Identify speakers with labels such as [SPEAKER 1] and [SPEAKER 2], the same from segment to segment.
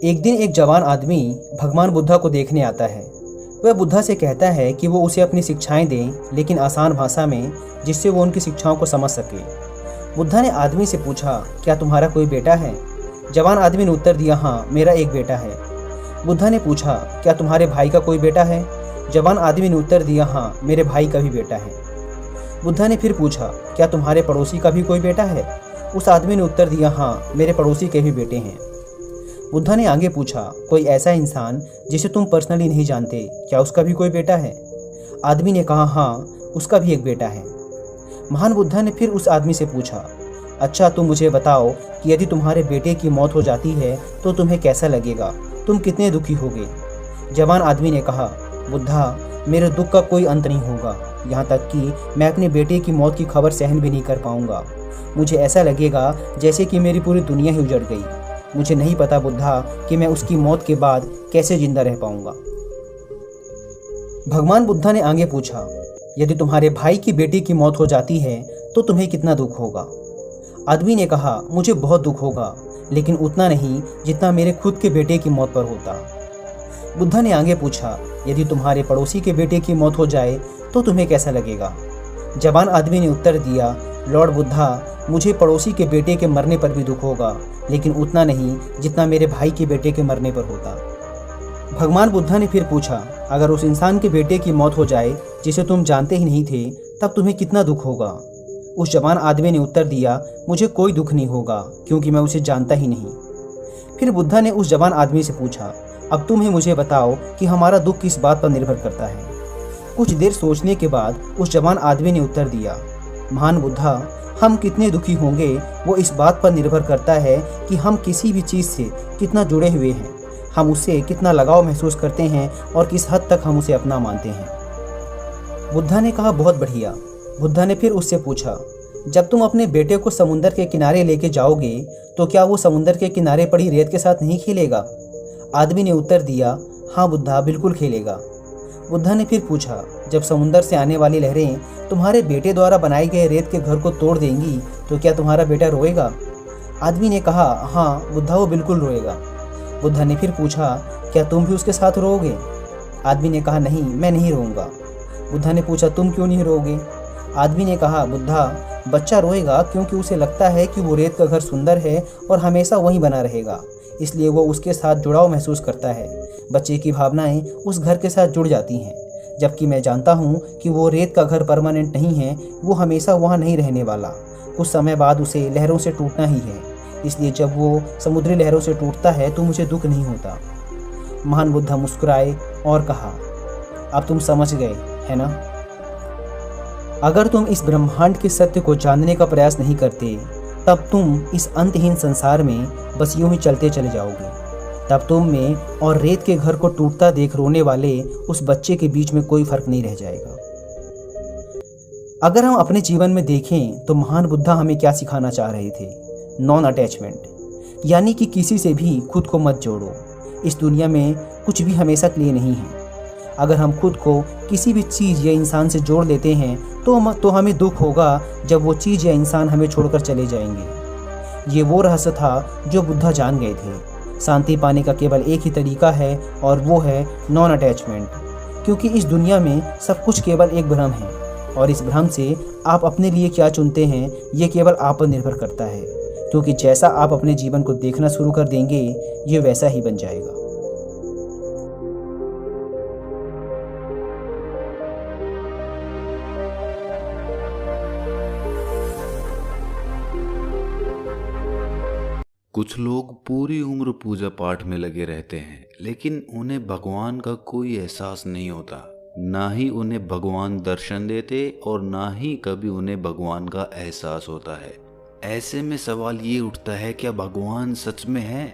[SPEAKER 1] एक दिन एक जवान आदमी भगवान बुद्धा को देखने आता है। वह बुद्धा से कहता है कि वो उसे अपनी शिक्षाएं दें, लेकिन आसान भाषा में, जिससे वो उनकी शिक्षाओं को समझ सके। बुद्धा ने आदमी से पूछा, क्या तुम्हारा कोई बेटा है? जवान आदमी ने उत्तर दिया, हाँ, मेरा एक बेटा है। बुद्धा ने पूछा, क्या तुम्हारे भाई का कोई बेटा है? जवान आदमी ने उत्तर दिया, हाँ, मेरे भाई का भी बेटा है। बुद्धा ने फिर पूछा, क्या तुम्हारे पड़ोसी का भी कोई बेटा है? उस आदमी ने उत्तर दिया, हाँ, मेरे पड़ोसी के भी बेटे हैं। बुद्धा ने आगे पूछा, कोई ऐसा इंसान जिसे तुम पर्सनली नहीं जानते, क्या उसका भी कोई बेटा है? आदमी ने कहा, हाँ, उसका भी एक बेटा है। महान बुद्धा ने फिर उस आदमी से पूछा, अच्छा, तुम मुझे बताओ कि यदि तुम्हारे बेटे की मौत हो जाती है तो तुम्हें कैसा लगेगा? तुम कितने दुखी होगे? जवान आदमी ने कहा, बुद्धा, मेरे दुख का कोई अंत नहीं होगा, यहाँ तक कि मैं अपने बेटे की मौत की खबर सहन भी नहीं कर पाऊंगा। मुझे ऐसा लगेगा जैसे कि मेरी पूरी दुनिया ही उजड़ गई। मुझे नहीं पता बुद्धा कि मैं उसकी मौत के बाद कैसे जिंदा रह पाऊंगा। भगवान बुद्धा ने आगे पूछा, यदि तुम्हारे भाई की बेटी की मौत हो जाती है तो तुम्हें कितना दुख होगा? आदमी ने कहा, मुझे बहुत दुख होगा, लेकिन उतना नहीं जितना मेरे खुद के बेटे की मौत पर होता। बुद्धा ने आगे पूछा, यदि तुम्हारे पड़ोसी के बेटे की मौत हो जाए तो तुम्हें कैसा लगेगा? जवान आदमी ने उत्तर दिया, लॉर्ड बुद्धा, मुझे पड़ोसी के बेटे के मरने पर भी दुख होगा, लेकिन उतना नहीं जितना मेरे भाई के बेटे के मरने पर होता। भगवान बुद्धा ने फिर पूछा, अगर उस इंसान के बेटे की मौत हो जाए जिसे तुम जानते ही नहीं थे, तब तुम्हें कितना दुख होगा? उस जवान आदमी ने उत्तर दिया, मुझे कोई दुख नहीं होगा, क्योंकि मैं उसे जानता ही नहीं। फिर बुद्धा ने उस जवान आदमी से पूछा, अब तुम ही मुझे बताओ कि हमारा दुख किस बात पर निर्भर करता है? कुछ देर सोचने के बाद उस जवान आदमी ने उत्तर दिया, महान बुद्धा, हम कितने दुखी होंगे वो इस बात पर निर्भर करता है कि हम किसी भी चीज़ से कितना जुड़े हुए हैं, हम उससे कितना लगाव महसूस करते हैं और किस हद तक हम उसे अपना मानते हैं। बुद्धा ने कहा, बहुत बढ़िया। बुद्धा ने फिर उससे पूछा, जब तुम अपने बेटे को समुंदर के किनारे लेके जाओगे तो क्या वो समुंदर के किनारे पड़ी रेत के साथ नहीं खेलेगा? आदमी ने उत्तर दिया, हाँ बुद्धा, बिल्कुल खेलेगा। बुद्धा ने फिर पूछा, जब समुंदर से आने वाली लहरें तुम्हारे बेटे द्वारा बनाए गए रेत के घर को तोड़ देंगी तो क्या तुम्हारा बेटा रोएगा? आदमी ने कहा, हाँ बुद्धा, वो बिल्कुल रोएगा। बुद्धा ने फिर पूछा, क्या तुम भी उसके साथ रोओगे? आदमी ने कहा, नहीं, मैं नहीं रोऊंगा। बुद्धा ने पूछा, तुम क्यों नहीं रोओगे? आदमी ने कहा, बुद्धा, बच्चा रोएगा क्योंकि उसे लगता है कि वो रेत का घर सुंदर है और हमेशा वहीं बना रहेगा, इसलिए वो उसके साथ जुड़ाव महसूस करता है। बच्चे की भावनाएं उस घर के साथ जुड़ जाती हैं, जबकि मैं जानता हूँ कि वो रेत का घर परमानेंट नहीं है, वो हमेशा वहाँ नहीं रहने वाला। कुछ समय बाद उसे लहरों से टूटना ही है, इसलिए जब वो समुद्री लहरों से टूटता है तो मुझे दुख नहीं होता। महान बुद्धा मुस्कुराए और कहा, अब तुम समझ गए, है ना? अगर तुम इस ब्रह्मांड के सत्य को जानने का प्रयास नहीं करते, तब तुम इस अंतहीन संसार में बस यूं ही चलते चले जाओगे। तब तुम में और रेत के घर को टूटता देख रोने वाले उस बच्चे के बीच में कोई फर्क नहीं रह जाएगा। अगर हम अपने जीवन में देखें तो महान बुद्धा हमें क्या सिखाना चाह रहे थे? नॉन अटैचमेंट, यानी कि किसी से भी खुद को मत जोड़ो। इस दुनिया में कुछ भी हमेशा के लिए नहीं है। अगर हम खुद को किसी भी चीज़ या इंसान से जोड़ लेते हैं तो हमें दुख होगा जब वो चीज़ या इंसान हमें छोड़कर चले जाएंगे। ये वो रहस्य था जो बुद्धा जान गए थे। शांति पाने का केवल एक ही तरीका है और वो है नॉन अटैचमेंट, क्योंकि इस दुनिया में सब कुछ केवल एक भ्रम है और इस भ्रम से आप अपने लिए क्या चुनते हैं ये केवल आप पर निर्भर करता है, क्योंकि जैसा आप अपने जीवन को देखना शुरू कर देंगे ये वैसा ही बन जाएगा।
[SPEAKER 2] कुछ लोग पूरी उम्र पूजा पाठ में लगे रहते हैं, लेकिन उन्हें भगवान का कोई एहसास नहीं होता। ना ही उन्हें भगवान दर्शन देते और ना ही कभी उन्हें भगवान का एहसास होता है। ऐसे में सवाल ये उठता है, क्या भगवान सच में है?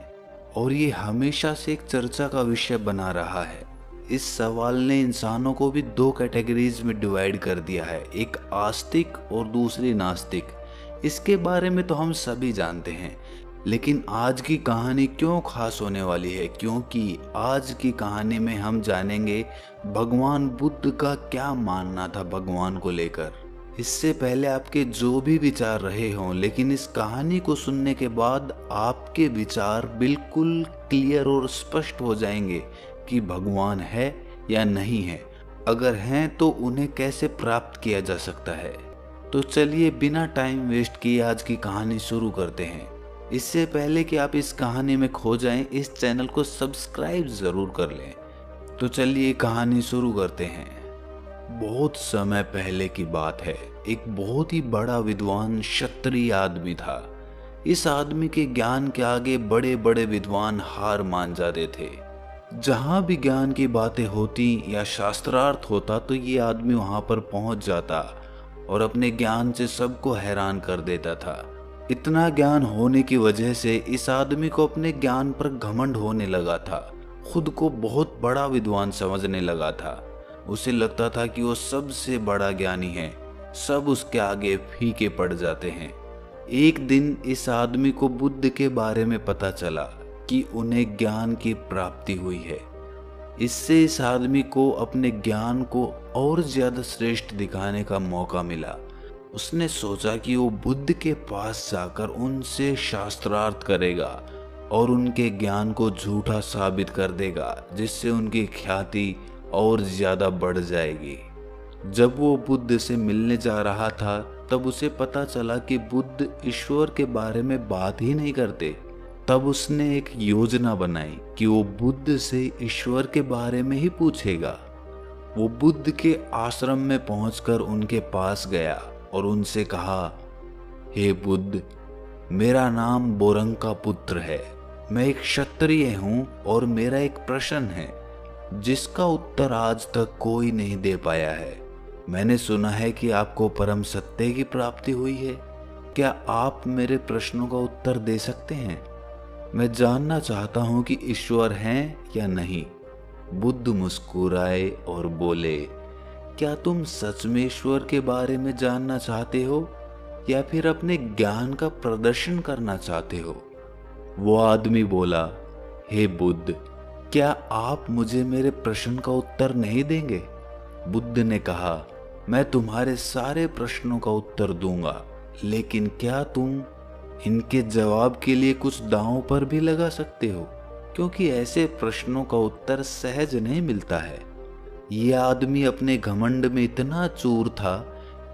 [SPEAKER 2] और ये हमेशा से एक चर्चा का विषय बना रहा है। इस सवाल ने इंसानों को भी दो कैटेगरीज में डिवाइड कर दिया है, एक आस्तिक और दूसरी नास्तिक। इसके बारे में तो हम सभी जानते हैं, लेकिन आज की कहानी क्यों खास होने वाली है? क्योंकि आज की कहानी में हम जानेंगे भगवान बुद्ध का क्या मानना था भगवान को लेकर। इससे पहले आपके जो भी विचार रहे हों, लेकिन इस कहानी को सुनने के बाद आपके विचार बिल्कुल क्लियर और स्पष्ट हो जाएंगे कि भगवान है या नहीं है। अगर हैं तो उन्हें कैसे प्राप्त किया जा सकता है। तो चलिए बिना टाइम वेस्ट किए आज की कहानी शुरू करते हैं। इससे पहले कि आप इस कहानी में खो जाएं, इस चैनल को सब्सक्राइब जरूर कर लें। तो चलिए कहानी शुरू करते हैं। बहुत समय पहले की बात है। एक बहुत ही बड़ा विद्वान क्षत्रिय आदमी था। इस आदमी के ज्ञान के आगे बड़े बड़े विद्वान हार मान जाते थे। जहां भी ज्ञान की बातें होती या शास्त्रार्थ होता तो ये आदमी वहां पर पहुंच जाता और अपने ज्ञान से सबको हैरान कर देता था। इतना ज्ञान होने की वजह से इस आदमी को अपने ज्ञान पर घमंड होने लगा था। खुद को बहुत बड़ा विद्वान समझने लगा था। उसे लगता था कि वो सबसे बड़ा ज्ञानी है, सब उसके आगे फीके पड़ जाते हैं। एक दिन इस आदमी को बुद्ध के बारे में पता चला कि उन्हें ज्ञान की प्राप्ति हुई है। इससे इस आदमी को अपने ज्ञान को और ज्यादा श्रेष्ठ दिखाने का मौका मिला। उसने सोचा कि वो बुद्ध के पास जाकर उनसे शास्त्रार्थ करेगा और उनके ज्ञान को झूठा साबित कर देगा, जिससे उनकी ख्याति और ज्यादा बढ़ जाएगी। जब वो बुद्ध से मिलने जा रहा था तब उसे पता चला कि बुद्ध ईश्वर के बारे में बात ही नहीं करते। तब उसने एक योजना बनाई कि वो बुद्ध से ईश्वर के बारे में ही पूछेगा। वो बुद्ध के आश्रम में पहुंचकर उनके पास गया और उनसे कहा, हे बुद्ध, मेरा नाम बोरंग का पुत्र है। मैं एक क्षत्रिय हूं और मेरा एक प्रश्न है जिसका उत्तर आज तक कोई नहीं दे पाया है। मैंने सुना है कि आपको परम सत्य की प्राप्ति हुई है। क्या आप मेरे प्रश्नों का उत्तर दे सकते हैं? मैं जानना चाहता हूं कि ईश्वर हैं या नहीं। बुद्ध मुस्कुराए और बोले, क्या तुम सच में ईश्वर के बारे में जानना चाहते हो या फिर अपने ज्ञान का प्रदर्शन करना चाहते हो? वो आदमी बोला, हे बुद्ध, क्या आप मुझे मेरे प्रश्न का उत्तर नहीं देंगे? बुद्ध ने कहा, मैं तुम्हारे सारे प्रश्नों का उत्तर दूंगा, लेकिन क्या तुम इनके जवाब के लिए कुछ दांव पर भी लगा सकते हो? क्योंकि ऐसे प्रश्नों का उत्तर सहज नहीं मिलता है। ये आदमी अपने घमंड में इतना चूर था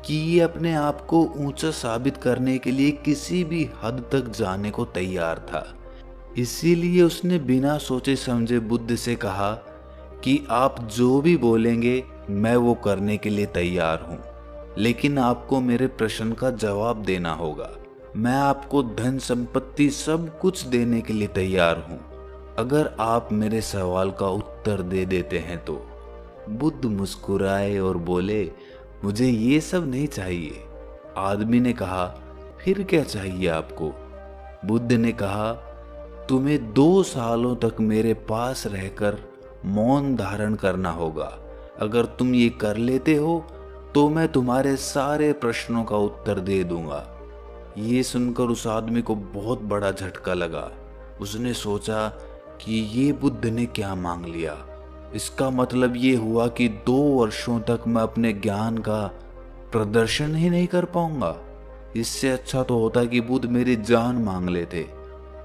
[SPEAKER 2] कि ये अपने आप को ऊंचा साबित करने के लिए किसी भी हद तक जाने को तैयार था। इसीलिए उसने बिना सोचे समझे बुद्ध से कहा कि आप जो भी बोलेंगे मैं वो करने के लिए तैयार हूँ, लेकिन आपको मेरे प्रश्न का जवाब देना होगा। मैं आपको धन संपत्ति सब कुछ देने के लिए तैयार हूँ, अगर आप मेरे सवाल का उत्तर दे देते हैं तो। बुद्ध मुस्कुराए और बोले, मुझे ये सब नहीं चाहिए। आदमी ने कहा, फिर क्या चाहिए आपको? बुद्ध ने कहा, तुम्हें 2 सालों तक मेरे पास रहकर मौन धारण करना होगा। अगर तुम ये कर लेते हो तो मैं तुम्हारे सारे प्रश्नों का उत्तर दे दूंगा। ये सुनकर उस आदमी को बहुत बड़ा झटका लगा। उसने सोचा कि ये बुद्ध ने क्या मांग लिया। इसका मतलब ये हुआ कि 2 वर्षों तक मैं अपने ज्ञान का प्रदर्शन ही नहीं कर पाऊंगा। इससे अच्छा तो होता कि बुद्ध मेरी जान मांग लेते।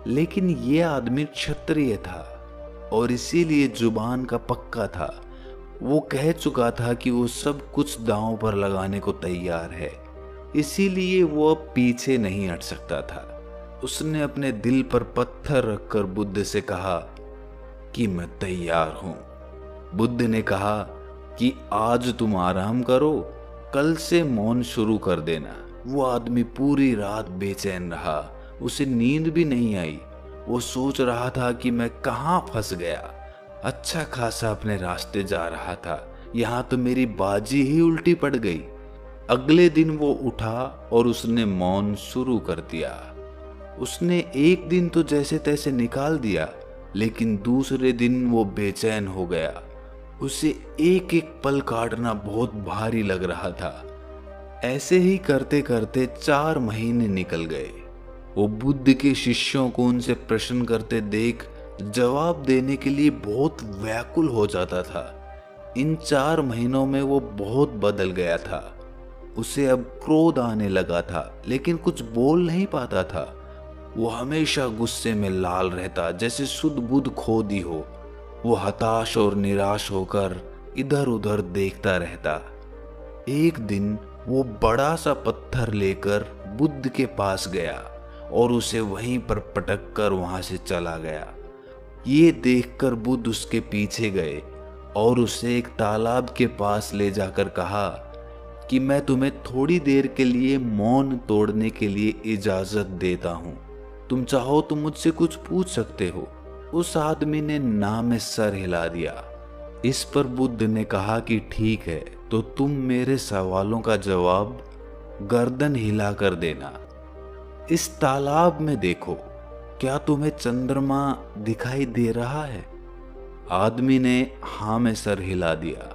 [SPEAKER 2] लेकिन ये आदमी क्षत्रिय था और इसीलिए जुबान का पक्का था। वो कह चुका था कि वो सब कुछ दांव पर लगाने को तैयार है, इसीलिए वो अब पीछे नहीं हट सकता था। उसने अपने दिल पर पत्थर रखकर बुद्ध से कहा कि मैं तैयार हूं। बुद्ध ने कहा कि आज तुम आराम करो, कल से मौन शुरू कर देना। वो आदमी पूरी रात बेचैन रहा, उसे नींद भी नहीं आई। वो सोच रहा था कि मैं कहाँ फंस गया। अच्छा खासा अपने रास्ते जा रहा था, यहाँ तो मेरी बाजी ही उल्टी पड़ गई। अगले दिन वो उठा और उसने मौन शुरू कर दिया। उसने एक दिन तो जैसे तैसे निकाल दिया, लेकिन दूसरे दिन वो बेचैन हो गया। उसे एक एक पल काटना बहुत भारी लग रहा था। ऐसे ही करते करते 4 महीने निकल गए। वो बुद्ध के शिष्यों को उनसे प्रश्न करते देख जवाब देने के लिए बहुत व्याकुल हो जाता था। इन 4 महीनों में वो बहुत बदल गया था। उसे अब क्रोध आने लगा था, लेकिन कुछ बोल नहीं पाता था। वो हमेशा गुस्से में लाल रहता, जैसे सुध बुध खो दी हो। वो हताश और निराश होकर इधर उधर देखता रहता। एक दिन वो बड़ा सा पत्थर लेकर बुद्ध के पास गया और उसे वहीं पर पटक कर वहां से चला गया। ये देखकर बुद्ध उसके पीछे गए और उसे एक तालाब के पास ले जाकर कहा कि मैं तुम्हें थोड़ी देर के लिए मौन तोड़ने के लिए इजाजत देता हूँ। तुम चाहो तो मुझसे कुछ पूछ सकते हो। उस आदमी ने ना में सर हिला दिया। इस पर बुद्ध ने कहा कि ठीक है, तो तुम मेरे सवालों का जवाब गर्दन हिला कर देना। इस तालाब में देखो, क्या तुम्हें चंद्रमा दिखाई दे रहा है? आदमी ने हाँ में सर हिला दिया।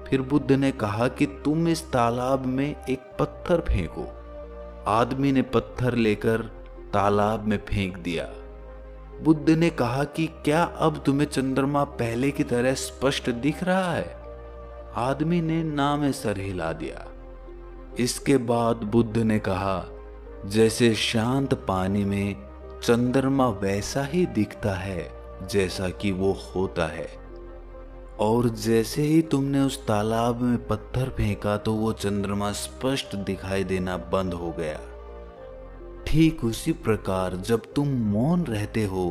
[SPEAKER 2] फिर बुद्ध ने कहा कि तुम इस तालाब में एक पत्थर फेंको। आदमी ने पत्थर लेकर तालाब में फेंक दिया। बुद्ध ने कहा कि क्या अब तुम्हें चंद्रमा पहले की तरह स्पष्ट दिख रहा है? आदमी ने ना में सर हिला दिया। इसके बाद बुद्ध ने कहा, जैसे शांत पानी में चंद्रमा वैसा ही दिखता है जैसा कि वो होता है, और जैसे ही तुमने उस तालाब में पत्थर फेंका तो वो चंद्रमा स्पष्ट दिखाई देना बंद हो गया। ठीक उसी प्रकार जब तुम मौन रहते हो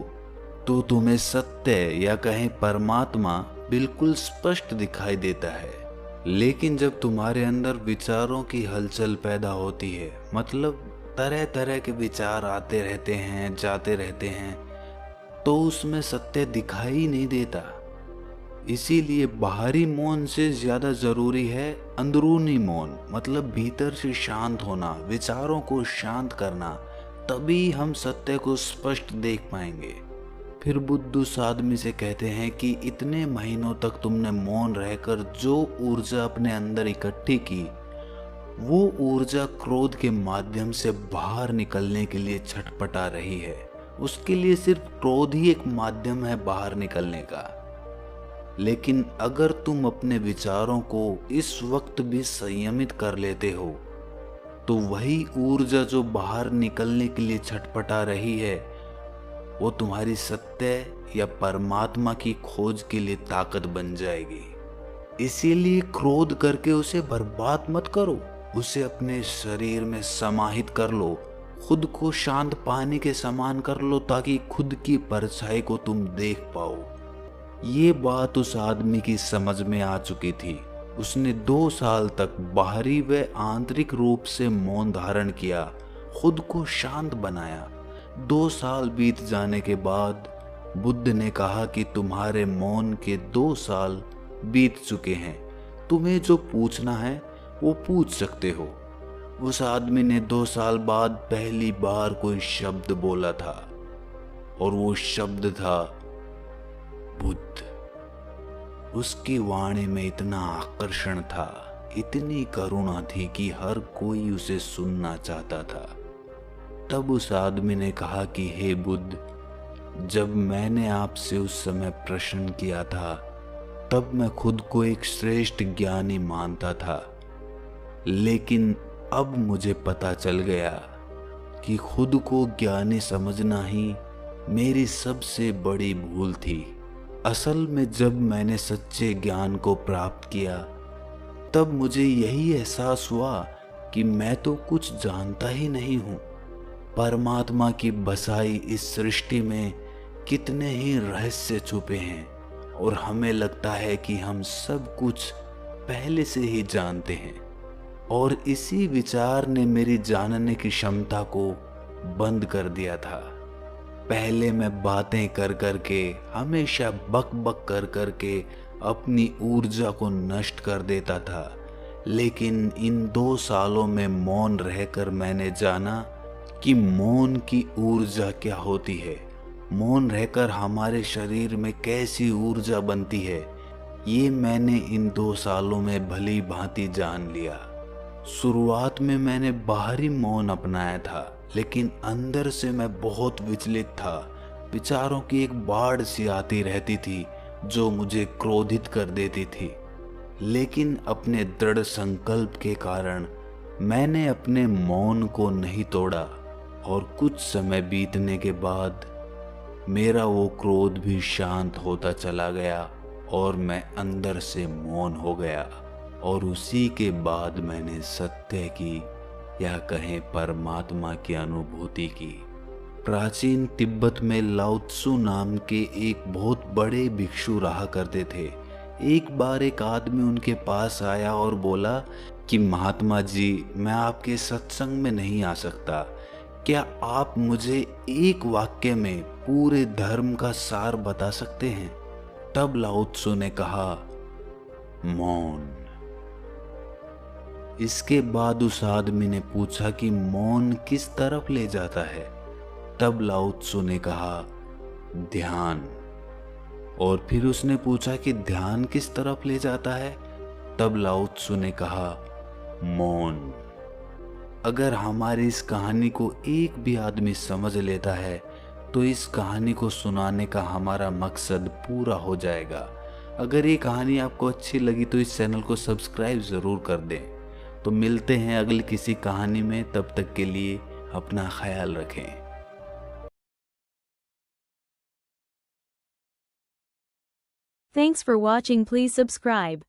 [SPEAKER 2] तो तुम्हें सत्य या कहें परमात्मा बिल्कुल स्पष्ट दिखाई देता है। लेकिन जब तुम्हारे अंदर विचारों की हलचल पैदा होती है, मतलब तरह तरह के विचार आते रहते हैं, जाते रहते हैं, तो उसमें सत्य दिखाई नहीं देता। इसीलिए बाहरी मौन से ज्यादा जरूरी है अंदरूनी मौन, मतलब भीतर से शांत होना, विचारों को शांत करना, तभी हम सत्य को स्पष्ट देख पाएंगे। फिर बुद्ध उस आदमी से कहते हैं कि इतने महीनों तक तुमने मौन रहकर जो ऊर्जा अपने अंदर इकट्ठी की, वो ऊर्जा क्रोध के माध्यम से बाहर निकलने के लिए छटपटा रही है। उसके लिए सिर्फ क्रोध ही एक माध्यम है बाहर निकलने का। लेकिन अगर तुम अपने विचारों को इस वक्त भी संयमित कर लेते हो, तो वही ऊर्जा जो बाहर निकलने के लिए छटपटा रही है, वो तुम्हारी सत्य या परमात्मा की खोज के लिए ताकत बन जाएगी। इसीलिए क्रोध करके उसे बर्बाद मत करो, उसे अपने शरीर में समाहित कर लो, खुद को शांत पानी के समान कर लो, ताकि खुद की परछाई को तुम देख पाओ। ये बात उस आदमी की समझ में आ चुकी थी। उसने 2 साल तक बाहरी व आंतरिक रूप से मौन धारण किया, खुद को शांत बनाया। 2 साल बीत जाने के बाद बुद्ध ने कहा कि तुम्हारे मौन के 2 साल बीत चुके हैं, तुम्हें जो पूछना है वो पूछ सकते हो। उस आदमी ने 2 साल बाद पहली बार कोई शब्द बोला था, और वो शब्द था बुद्ध। उसकी वाणी में इतना आकर्षण था, इतनी करुणा थी कि हर कोई उसे सुनना चाहता था। तब उस आदमी ने कहा कि हे बुद्ध, जब मैंने आपसे उस समय प्रश्न किया था, तब मैं खुद को एक श्रेष्ठ ज्ञानी मानता था, लेकिन अब मुझे पता चल गया कि खुद को ज्ञानी समझना ही मेरी सबसे बड़ी भूल थी। असल में जब मैंने सच्चे ज्ञान को प्राप्त किया, तब मुझे यही एहसास हुआ कि मैं तो कुछ जानता ही नहीं हूँ। परमात्मा की बसाई इस सृष्टि में कितने ही रहस्य छुपे हैं, और हमें लगता है कि हम सब कुछ पहले से ही जानते हैं। और इसी विचार ने मेरी जानने की क्षमता को बंद कर दिया था। पहले मैं बातें कर कर के, हमेशा बक बक कर कर के अपनी ऊर्जा को नष्ट कर देता था। लेकिन इन 2 सालों में मौन रहकर मैंने जाना कि मौन की ऊर्जा क्या होती है, मौन रहकर हमारे शरीर में कैसी ऊर्जा बनती है, ये मैंने इन 2 सालों में भली भांति जान लिया। शुरुआत में मैंने बाहरी मौन अपनाया था, लेकिन अंदर से मैं बहुत विचलित था। विचारों की एक बाढ़ सी आती रहती थी जो मुझे क्रोधित कर देती थी। लेकिन अपने दृढ़ संकल्प के कारण मैंने अपने मौन को नहीं तोड़ा और कुछ समय बीतने के बाद मेरा वो क्रोध भी शांत होता चला गया और मैं अंदर से मौन हो गया। और उसी के बाद मैंने सत्य की या कहें परमात्मा की अनुभूति की। प्राचीन तिब्बत में लाओ त्सु नाम के एक बहुत बड़े भिक्षु रहा करते थे। एक बार एक आदमी उनके पास आया और बोला कि महात्मा जी, मैं आपके सत्संग में नहीं आ सकता, क्या आप मुझे एक वाक्य में पूरे धर्म का सार बता सकते हैं? तब लाओ त्सु ने कहा, मौन। इसके बाद उस आदमी ने पूछा कि मौन किस तरफ ले जाता है? तब लाओ त्सु ने कहा, ध्यान। और फिर उसने पूछा कि ध्यान किस तरफ ले जाता है? तब लाओ त्सु ने कहा, मौन। अगर हमारी इस कहानी को एक भी आदमी समझ लेता है तो इस कहानी को सुनाने का हमारा मकसद पूरा हो जाएगा। अगर ये कहानी आपको अच्छी लगी तो इस चैनल को सब्सक्राइब ज़रूर कर दें। तो मिलते हैं अगली किसी कहानी में, तब तक के लिए अपना ख्याल रखें।
[SPEAKER 3] Thanks for watching. Please subscribe.